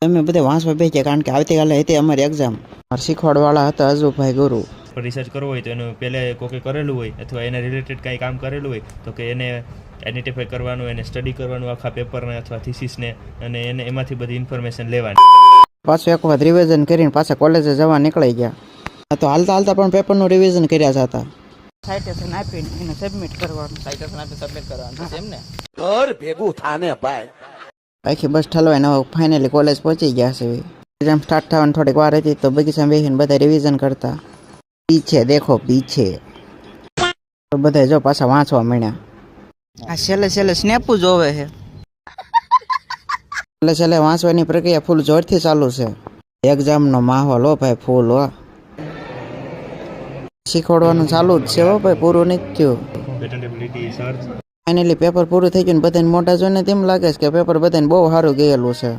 અમે બધા વાંચવા બેસીએ કારણ કે આવતીકાલે હતી અમારી એક્ઝામ. શીખવાડવાળા હતા અજુભાઈ ગુરુ. રિસર્ચ કરવો હોય તો એનું પહેલાં કોકે કરેલું હોય અથવા એને રિલેટેડ કાંઈ કામ કરેલું હોય તો કે એને આઈડેન્ટિફાઈ કરવાનું, એને સ્ટડી કરવાનું આખા પેપરને અથવા થીસીસને, અને એને એમાંથી બધી ઇન્ફોર્મેશન લેવાની. પાછું એક વખત રિવિઝન કરીને પાછા કોલેજે જવા નીકળી ગયા. તો હાલતા હાલતા પણ પેપરનું રિવિઝન કર્યા હતા. સાઇટેશન આપીને એને સબમિટ કરવાનું. સાઇટેશન આપી સબમિટ કરવાનું એમ ને. ઘર ભેગું થાને ભાઈ. આખી બસ ઠલવાઈને હવે ફાઇનલી કોલેજ પહોંચી ગયા છે. એક્ઝામ સ્ટાર્ટ થવાની થોડીક વાર હતી તો બગીચામાં બેસીને બધા રિવિઝન કરતા. પીછે દેખો પીછે બધા જો પાછા વાંચવા મળ્યા. આ છેલ્લે સ્નેપું જોવે છે. છેલ્લે વાંચવાની પ્રક્રિયા ફૂલ જોરથી ચાલુ છે. એક્ઝામનો માહોલ હો ભાઈ ફૂલ હો. શીખવાડવાનું ચાલુ જ છે હો ભાઈ, પૂરું નથી થયું. Patentability search. ફાઇનલી પેપર પૂરું થઈ ગયું ને બધાને મોટા જોઈને તેમ લાગે છે કે પેપર બધાને બહુ સારું ગયેલું છે.